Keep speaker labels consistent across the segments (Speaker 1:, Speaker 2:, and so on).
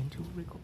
Speaker 1: begin to record.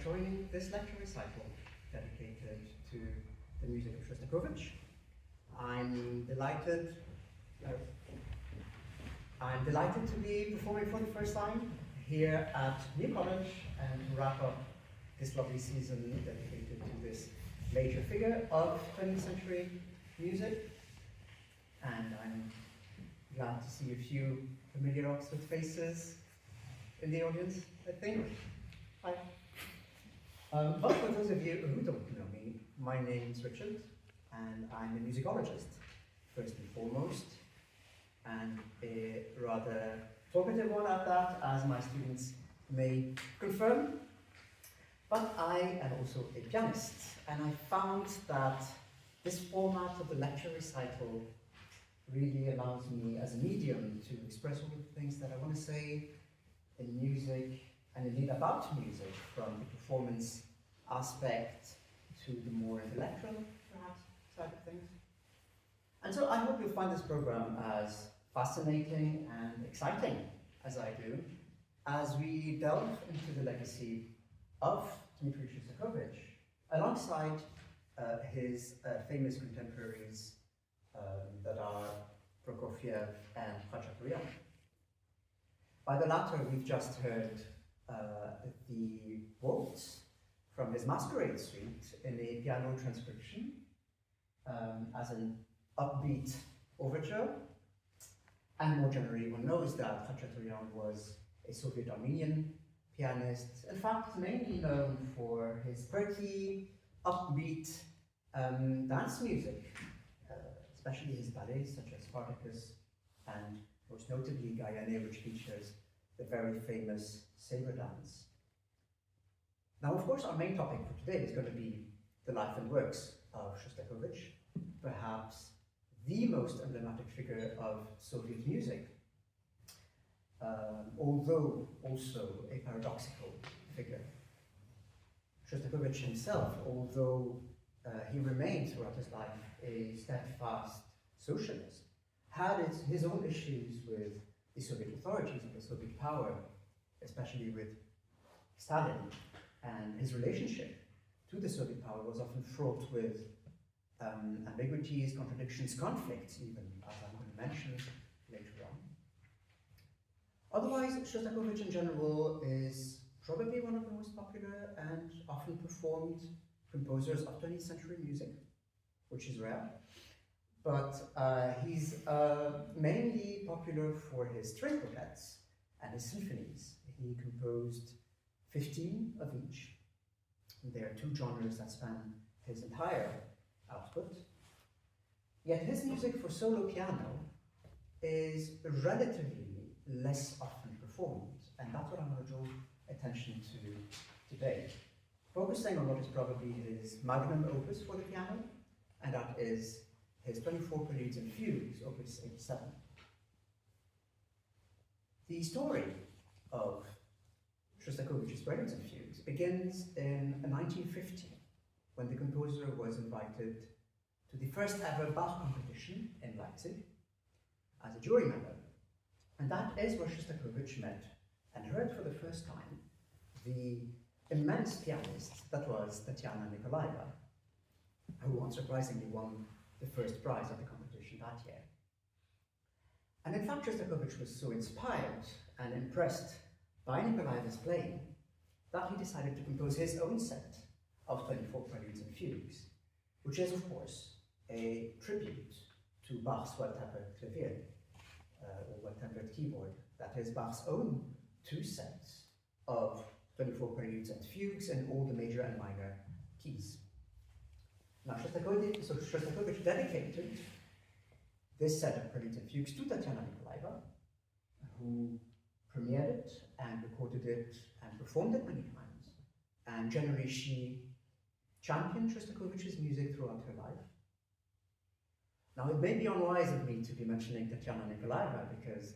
Speaker 2: Joining this lecture recital dedicated to the music of Shostakovich. I'm delighted to be performing for the first time here at New College and to wrap up this lovely season dedicated to this major figure of 20th century music. And I'm glad to see a few familiar Oxford faces in the audience, I think. Hi. But for those of you who don't know me, my name's Richard, and I'm a musicologist, first and foremost, and a rather talkative one at that, as my students may confirm. But I am also a pianist, and I found that this format of the lecture recital really allows me as a medium to express all the things that I want to say in music, and indeed about music, from the performance aspect to the more intellectual, perhaps, side of things. And so I hope you'll find this program as fascinating and exciting as I do, as we delve into the legacy of Dmitri Shostakovich, alongside his famous contemporaries that are Prokofiev and Khachaturian. By the latter, we've just heard the Waltz from his Masquerade suite in a piano transcription as an upbeat overture. And more generally, one knows that Khachaturian was a Soviet Armenian pianist, in fact, mainly known for his pretty, upbeat dance music, especially his ballets such as Spartacus, and most notably Gayane, which features the very famous saber dance. Now, of course, our main topic for today is going to be the life and works of Shostakovich, perhaps the most emblematic figure of Soviet music, although also a paradoxical figure. Shostakovich himself, although he remained throughout his life a steadfast socialist, had his own issues with the Soviet authorities and the Soviet power, especially with Stalin, and his relationship to the Soviet power was often fraught with ambiguities, contradictions, conflicts even, as I'm going to mention later on. Otherwise, Shostakovich in general is probably one of the most popular and often performed composers of 20th century music, which is rare. But he's mainly popular for his string quartets and his symphonies. He composed 15 of each. There are two genres that span his entire output. Yet his music for solo piano is relatively less often performed, and that's what I'm going to draw attention to today, focusing on what is probably his magnum opus for the piano, and that is his 24 Preludes and Fugues, opus 87. The story of Shostakovich's Preludes and Fugues begins in 1950, when the composer was invited to the first ever Bach competition in Leipzig as a jury member. And that is where Shostakovich met and heard for the first time the immense pianist that was Tatyana Nikolaeva, who unsurprisingly won the first prize at the competition that year. And in fact, Shostakovich was so inspired and impressed by Nikolaeva's playing that he decided to compose his own set of 24 Preludes and Fugues, which is, of course, a tribute to Bach's well-tempered clavier, or well-tempered keyboard. That is Bach's own two sets of 24 Preludes and Fugues in all the major and minor keys. Now, Shostakovich dedicated this set of Preludes and Fugues to Tatyana Nikolaeva, who premiered it and recorded it and performed it many times. And generally, she championed Shostakovich's music throughout her life. Now, it may be unwise of me to be mentioning Tatyana Nikolaeva because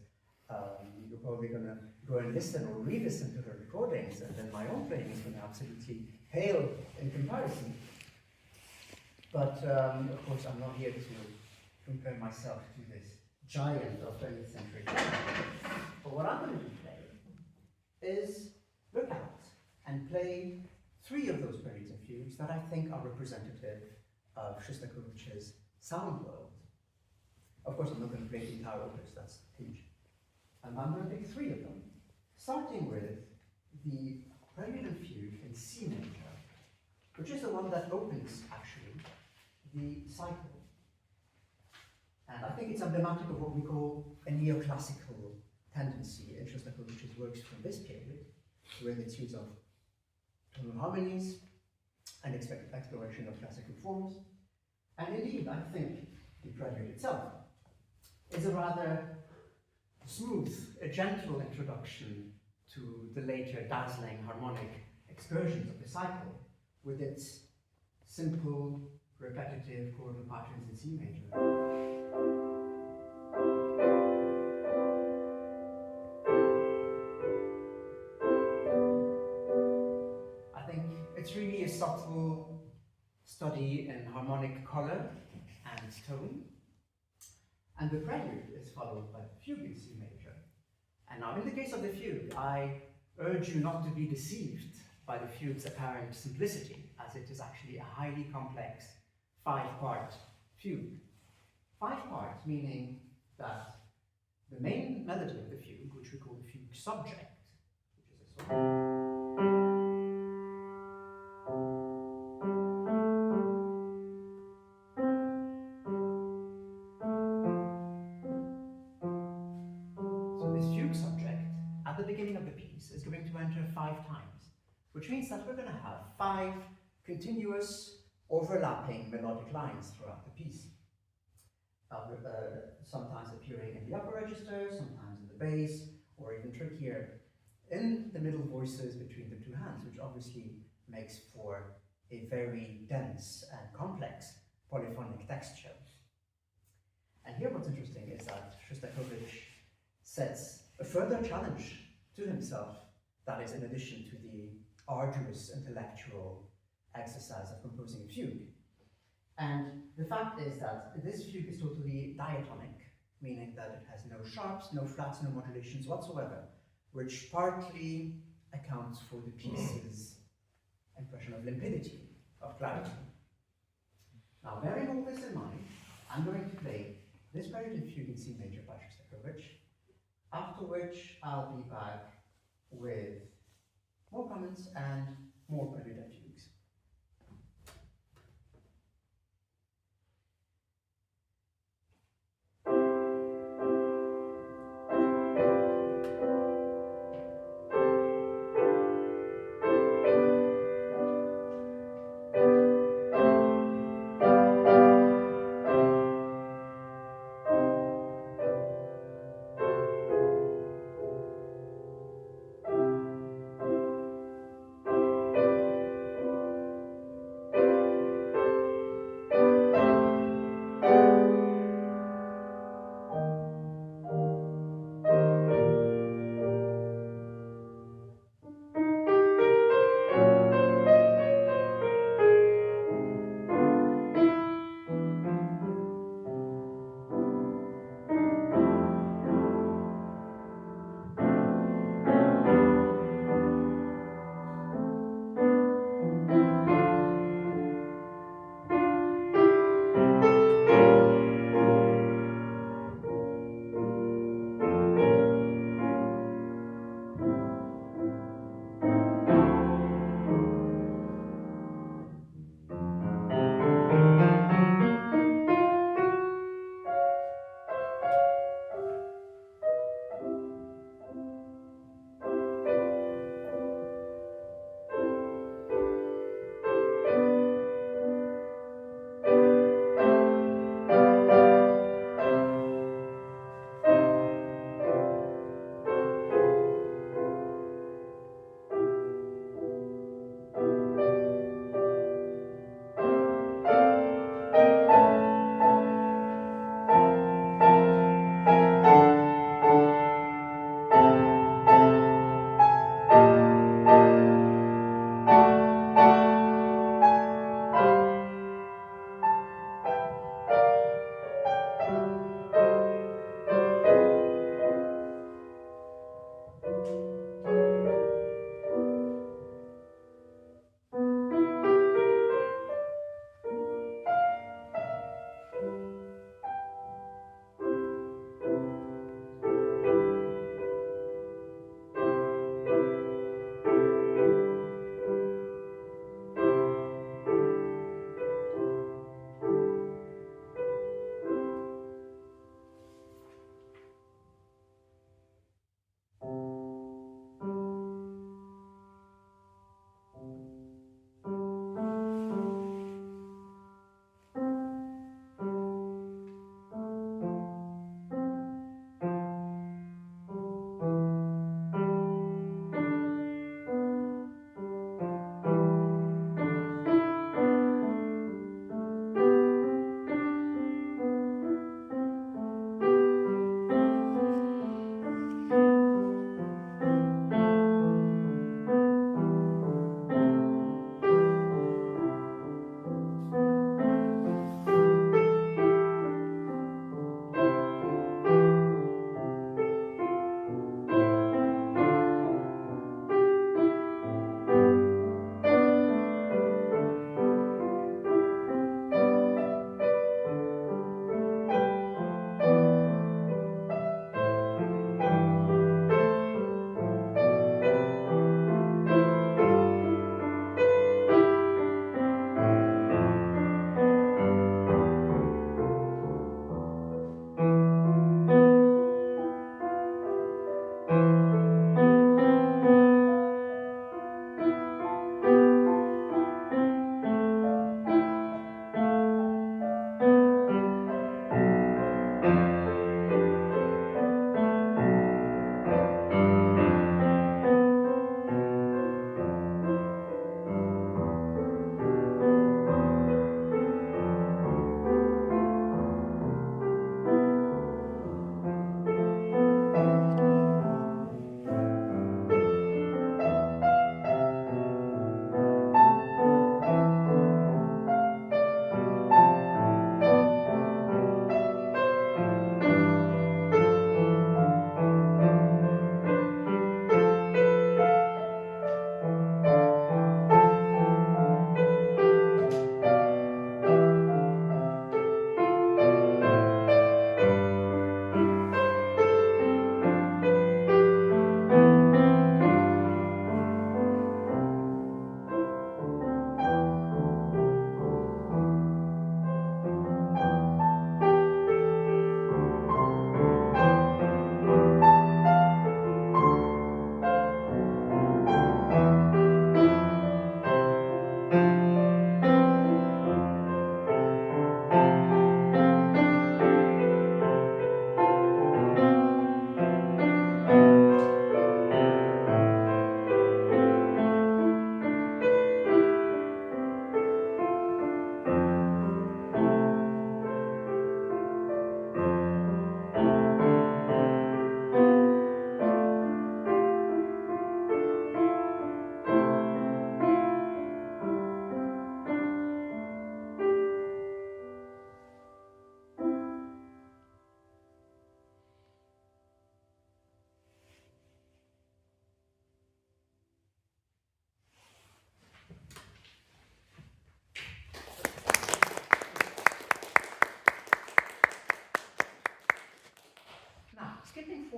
Speaker 2: you're probably going to go and listen or re-listen to her recordings, and then my own playing is going to absolutely pale in comparison. But of course, I'm not here to compare myself to this giant of 20th century piano. But what I'm going to do today is look at and play three of those Preludes and Fugues that I think are representative of Shostakovich's sound world. Of course, I'm not going to play the entire opus, that's huge. I'm going to pick three of them, starting with the Prelude and Fugue in C major, which is the one that opens, actually, the cycle. And I think it's emblematic of what we call a neoclassical tendency in Shostakovich's works from this period, with its use of tonal harmonies, and exploration of classical forms. And indeed, I think the Prelude itself is a rather smooth, a gentle introduction to the later dazzling harmonic excursions of the cycle, with its simple, repetitive chordal patterns in C major. I think it's really a subtle study in harmonic color and tone. And the Prelude is followed by the Fugue in C major. And now in the case of the Fugue, I urge you not to be deceived by the Fugue's apparent simplicity, as it is actually a highly complex 5-part fugue. 5 parts, meaning that the main melody of the fugue, which we call the fugue subject, which is a song, is going to enter 5 times, which means that we're going to have 5 continuous overlapping melodic lines throughout the piece, sometimes appearing in the upper register, sometimes in the bass, or even trickier, in the middle voices between the 2 hands, which obviously makes for a very dense and complex polyphonic texture. And here what's interesting is that Shostakovich sets a further challenge to himself, that is, in addition to the arduous intellectual exercise of composing a fugue. And the fact is that this fugue is totally diatonic, meaning that it has no sharps, no flats, no modulations whatsoever, which partly accounts for the piece's impression of limpidity, of clarity. Now, bearing all this in mind, I'm going to play this Prelude Fugue in C major by Shostakovich, after which I'll be back with more comments and more Prelude and Fugues.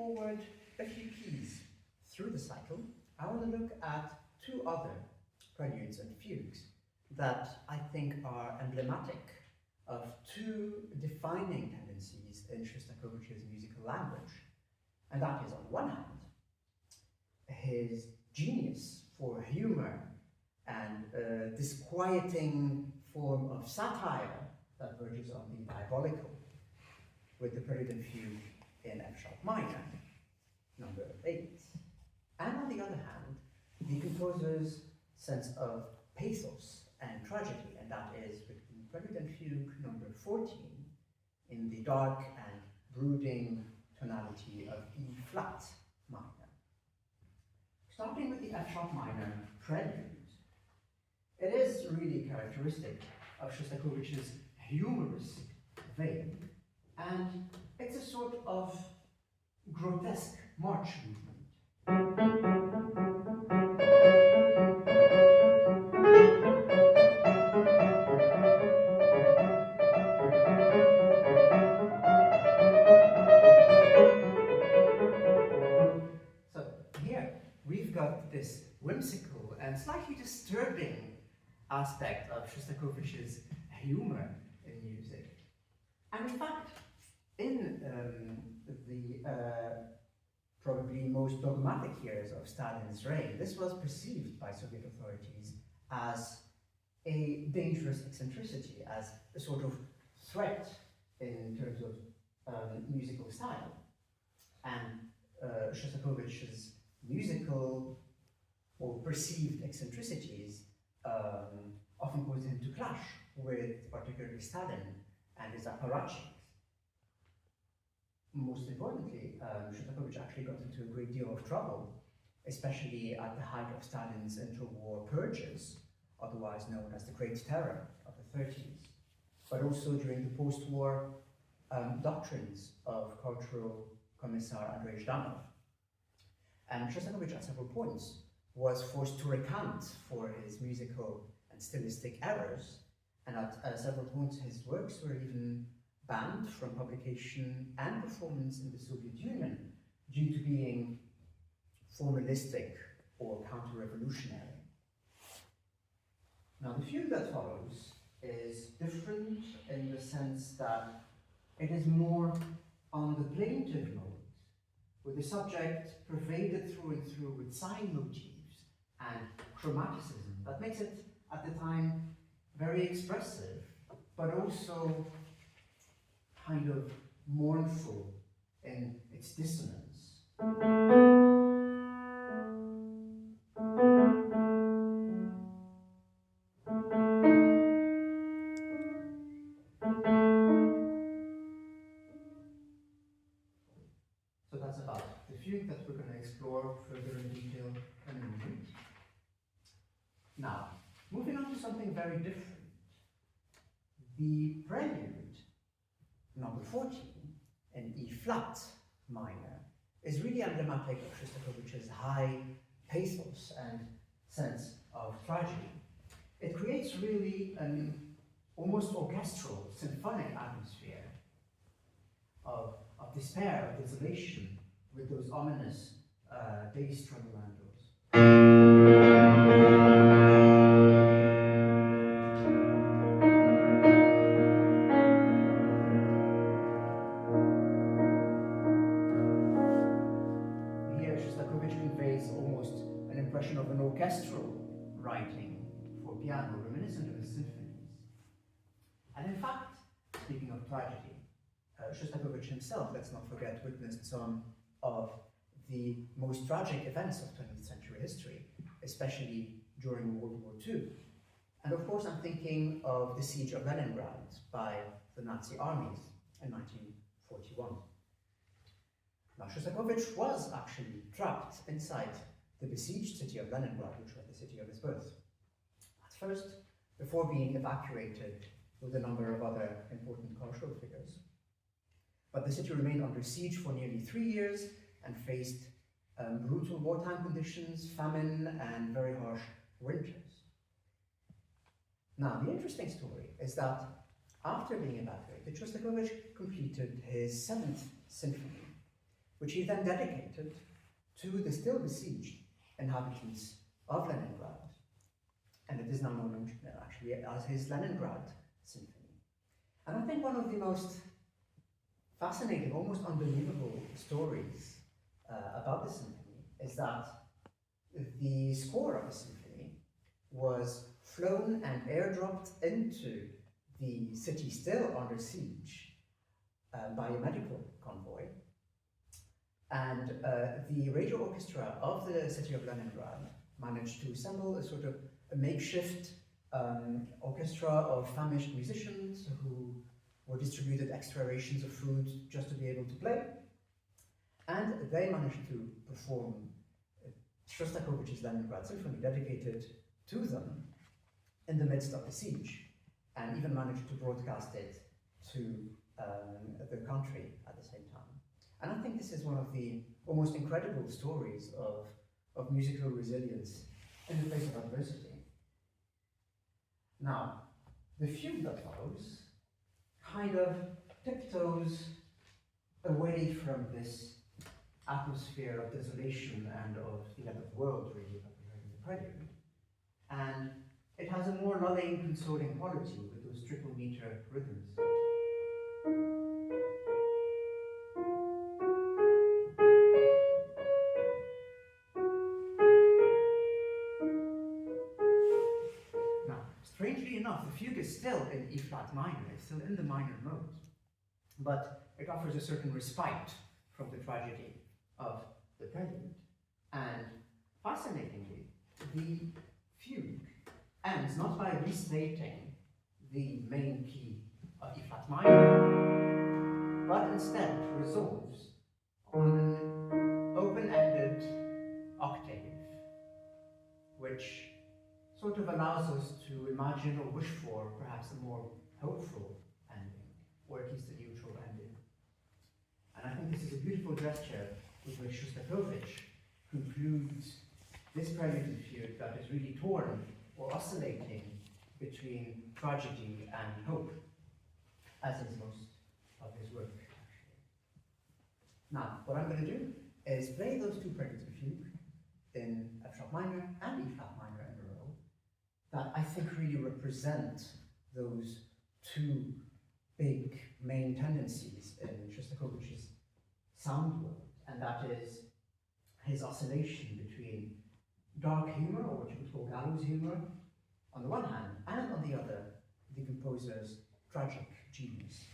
Speaker 2: forward a few keys through the cycle, I want to look at two other preludes and fugues that I think are emblematic of two defining tendencies in Shostakovich's musical language. And that is, on one hand, his genius for humor and a disquieting form of satire that verges on the diabolical, with the Prelude and Fugue in F-sharp minor, number 8. And on the other hand, the composer's sense of pathos and tragedy, and that is with the Prelude and Fugue number 14 in the dark and brooding tonality of E flat minor. Starting with the F-sharp minor Prelude, it is really characteristic of Shostakovich's humorous vein, and it's a sort of grotesque march movement. So here we've got this whimsical and slightly disturbing aspect of Shostakovich's humor in music. And in fact, in the probably most dogmatic years of Stalin's reign, this was perceived by Soviet authorities as a dangerous eccentricity, as a sort of threat in terms of musical style. And Shostakovich's musical or perceived eccentricities often caused him to clash with particularly Stalin and his apparatchiks. Most importantly, Shostakovich actually got into a great deal of trouble, especially at the height of Stalin's interwar purges, otherwise known as the Great Terror of the 30s, but also during the post-war doctrines of cultural commissar Andrei Zhdanov. And Shostakovich at several points was forced to recant for his musical and stylistic errors, and at several points his works were even banned from publication and performance in the Soviet Union due to being formalistic or counter-revolutionary. Now, the fugue that follows is different in the sense that it is more on the plaintive mode, with the subject pervaded through and through with sign motifs and chromaticism that makes it, at the time, very expressive, but also kind of mournful in its dissonance. So that's about the fugue that we're going to explore further in detail in a moment. Now, moving on to something very different. The Prelude number 14 in E flat minor is really emblematic of Shostakovich's high pathos and sense of tragedy. It creates really an almost orchestral, symphonic atmosphere of despair, of desolation, with those ominous bass tremolandos. Of an orchestral writing for piano, reminiscent of his symphonies. And in fact, speaking of tragedy, Shostakovich himself, let's not forget, witnessed some of the most tragic events of 20th century history, especially during World War II. And of course, I'm thinking of the siege of Leningrad by the Nazi armies in 1941. Now, Shostakovich was actually trapped inside the besieged city of Leningrad, which was the city of his birth, at first, before being evacuated with a number of other important cultural figures. But the city remained under siege for nearly 3 years and faced brutal wartime conditions, famine, and very harsh winters. Now, the interesting story is that after being evacuated, Shostakovich completed his 7th symphony, which he then dedicated to the still besieged inhabitants of Leningrad. And it is now known actually as his Leningrad Symphony. And I think one of the most fascinating, almost unbelievable stories about the symphony is that the score of the symphony was flown and airdropped into the city still under siege by a medical convoy. And the radio orchestra of the city of Leningrad managed to assemble a sort of a makeshift orchestra of famished musicians who were distributed extra rations of food just to be able to play. And they managed to perform Shostakovich's Leningrad Symphony, dedicated to them in the midst of the siege, and even managed to broadcast it to the country at the same time. And I think this is one of the almost incredible stories of musical resilience in the face of adversity. Now, the fugue that follows kind of tiptoes away from this atmosphere of desolation and of the end of the world, really, that we heard in the prelude. And it has a more lulling, consoling quality with those triple meter rhythms. Now, strangely enough, the fugue is still in E flat minor, it's still in the minor mode, but it offers a certain respite from the tragedy of the prelude. And fascinatingly, the fugue ends not by restating the main key of E flat minor, but instead resolves on an open-ended octave, which sort of allows us to imagine or wish for perhaps a more hopeful ending, or at least a neutral ending. And I think this is a beautiful gesture with which Shostakovich concludes this prelude and fugue that is really torn or oscillating between tragedy and hope, as is most of his work, actually. Now, what I'm going to do is play those two preludes and fugue in F sharp minor and E flat minor in a row that I think really represent those two big main tendencies in Shostakovich's sound world, and that is his oscillation between dark humor, or what you could call gallows humor, on the one hand, and on the other, the composer's tragic genius.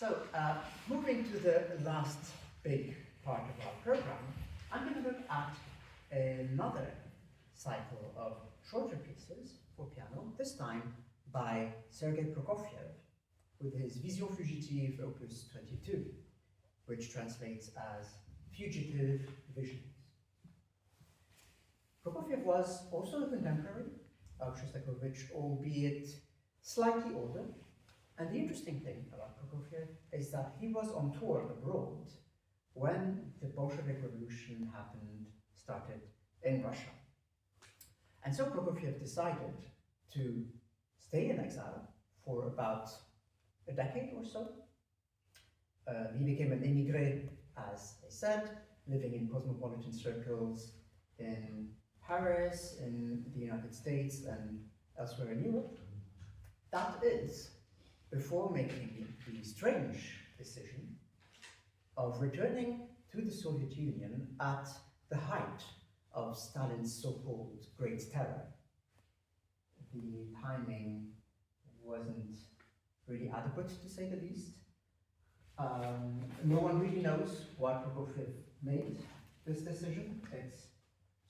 Speaker 2: So, moving to the last big part of our program, I'm going to look at another cycle of shorter pieces for piano, this time by Sergei Prokofiev, with his Vision Fugitive Opus 22, which translates as Fugitive Visions. Prokofiev was also a contemporary of Shostakovich, albeit slightly older. And the interesting thing about Prokofiev is that he was on tour abroad when the Bolshevik Revolution started in Russia. And so Prokofiev decided to stay in exile for about a decade or so. He became an émigré, as I said, living in cosmopolitan circles in Paris, in the United States, and elsewhere in Europe. That is, before making the strange decision of returning to the Soviet Union at the height of Stalin's so-called Great Terror. The timing wasn't really adequate, to say the least. No one really knows why Prokofiev made this decision. It's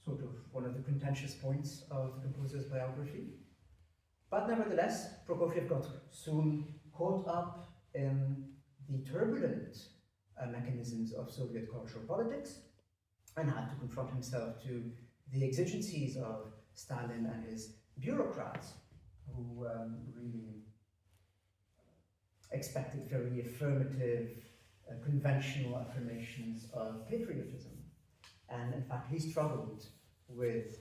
Speaker 2: sort of one of the contentious points of the composer's biography. But nevertheless, Prokofiev got soon caught up in the turbulent mechanisms of Soviet cultural politics and had to confront himself to the exigencies of Stalin and his bureaucrats, who really expected very affirmative, conventional affirmations of patriotism. And in fact, he struggled with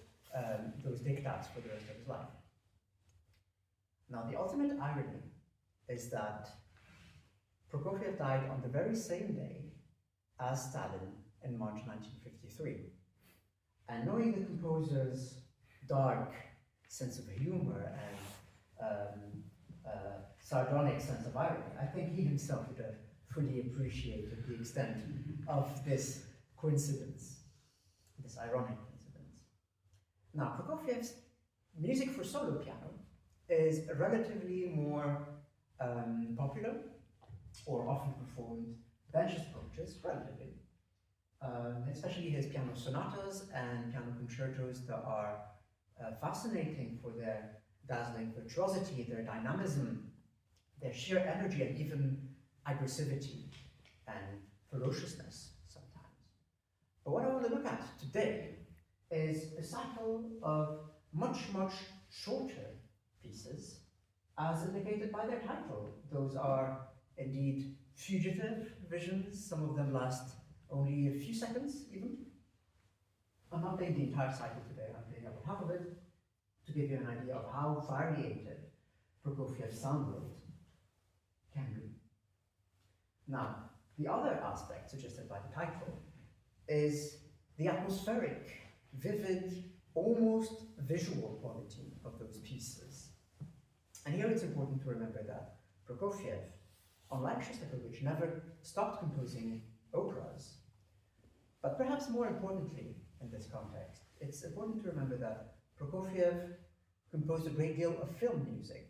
Speaker 2: those diktats for the rest of his life. Now, the ultimate irony is that Prokofiev died on the very same day as Stalin in March 1953. And knowing the composer's dark sense of humor and sardonic sense of irony, I think he himself would have fully appreciated the extent of this coincidence, this ironic coincidence. Now, Prokofiev's music for solo piano is relatively more popular or often performed than Shostakovich's, relatively. Especially his piano sonatas and piano concertos that are fascinating for their dazzling virtuosity, their dynamism, their sheer energy, and even aggressivity and ferociousness sometimes. But what I want to look at today is a cycle of much, much shorter pieces, as indicated by their title. Those are indeed fugitive visions. Some of them last only a few seconds, even. I'm not playing the entire cycle today, I'm playing about half of it to give you an idea of how variated Prokofiev's sound world can be. Now, the other aspect suggested by the title is the atmospheric, vivid, almost visual quality of those pieces. And here it's important to remember that Prokofiev, unlike Shostakovich, never stopped composing operas. But perhaps more importantly in this context, it's important to remember that Prokofiev composed a great deal of film music.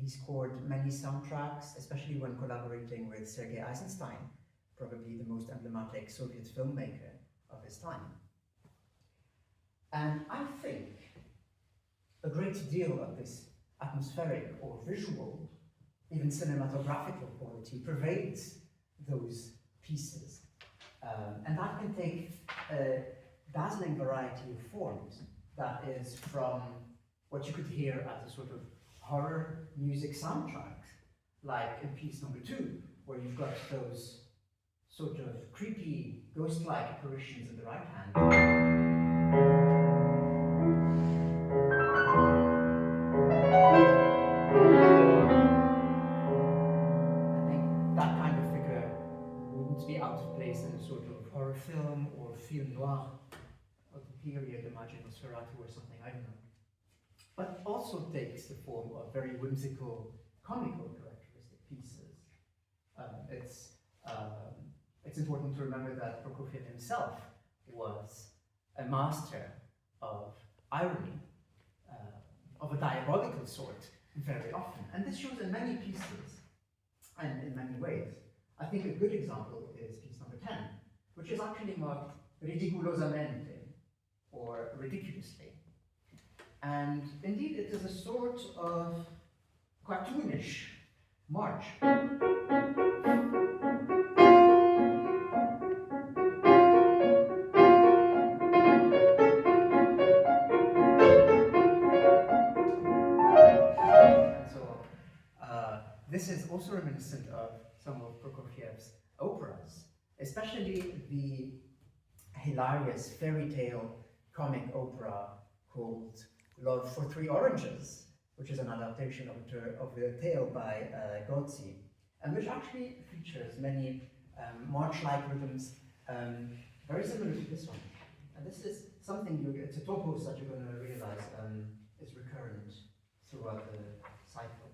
Speaker 2: He scored many soundtracks, especially when collaborating with Sergei Eisenstein, probably the most emblematic Soviet filmmaker of his time. And I think a great deal of this atmospheric or visual, even cinematographical quality pervades those pieces. And that can take a dazzling variety of forms. That is from what you could hear as a sort of horror music soundtrack, like in piece number 2, where you've got those sort of creepy, ghost-like apparitions in the right hand. I think that kind of figure wouldn't be out of place in a sort of horror film or film noir of the period, imagine Nosferatu or something, I don't know. But also takes the form of very whimsical, comical characteristic pieces. It's important to remember that Prokofiev himself was a master of irony, of a diabolical sort, very often. And this shows in many pieces, and in many ways. I think a good example is piece number 10, which is actually marked ridiculosamente, or ridiculously. And indeed, it is a sort of cartoonish march. This is also reminiscent of some of Prokofiev's operas, especially the hilarious fairy tale comic opera called Love for Three Oranges, which is an adaptation of the tale by Gozzi, and which actually features many march-like rhythms very similar to this one. And this is something, it's a topos that you're going to realize is recurrent throughout the cycle.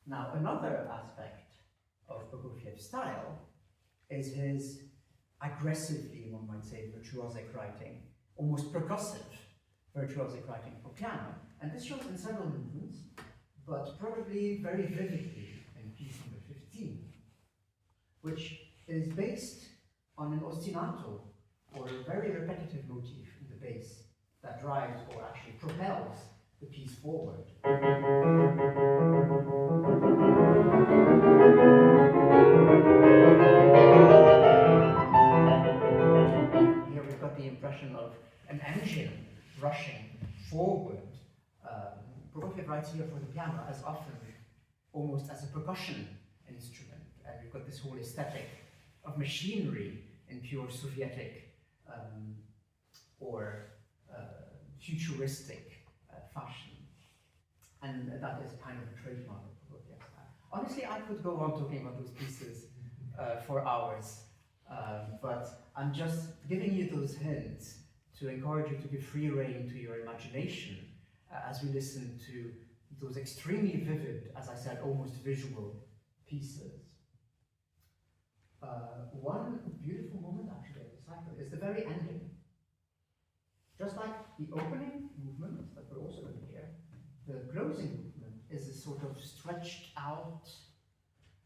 Speaker 2: Now, another aspect of Prokofiev's style is his aggressively, one might say, virtuosic writing, almost percussive virtuosic writing for piano. And this shows in several movements, but probably very vividly in piece number 15, which is based on an ostinato, or a very repetitive motif in the bass that drives or actually propels the piece forward. Here we've got the impression of an engine rushing forward. Prokofiev writes here for the piano as often almost as a percussion instrument, and we've got this whole aesthetic of machinery in pure Soviet or futuristic fashion. And that is kind of a trademark of Prokofiev's style. Honestly, I could go on talking about those pieces for hours, but I'm just giving you those hints to encourage you to give free rein to your imagination as we listen to those extremely vivid, as I said, almost visual pieces. One beautiful moment actually of the cycle is the very ending. Just like the opening movement that we're also going to hear, the closing movement is a sort of stretched out,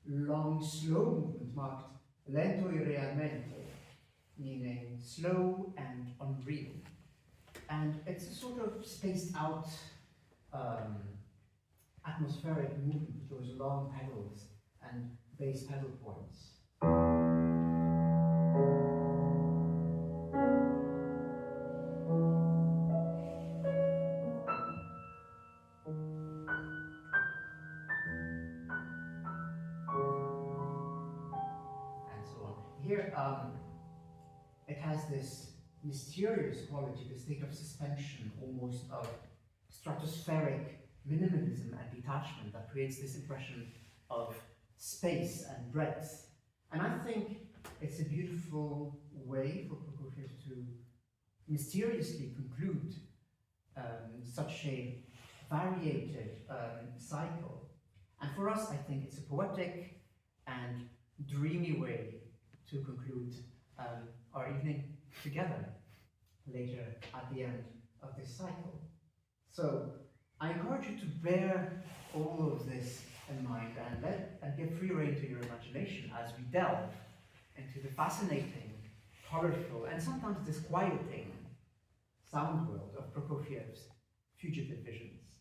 Speaker 2: long, slow movement marked lento y realmente, meaning slow and unreal. And it's a sort of spaced out atmospheric movement with those long pedals and bass pedal points. Here, it has this mysterious quality, this state of suspension, almost of stratospheric minimalism and detachment that creates this impression of space and breadth. And I think it's a beautiful way for Prokofiev to mysteriously conclude such a variated cycle. And for us, I think it's a poetic and dreamy way to conclude our evening together later at the end of this cycle. So I encourage you to bear all of this in mind and give free rein to your imagination as we delve into the fascinating, colorful, and sometimes disquieting sound world of Prokofiev's Fugitive Visions.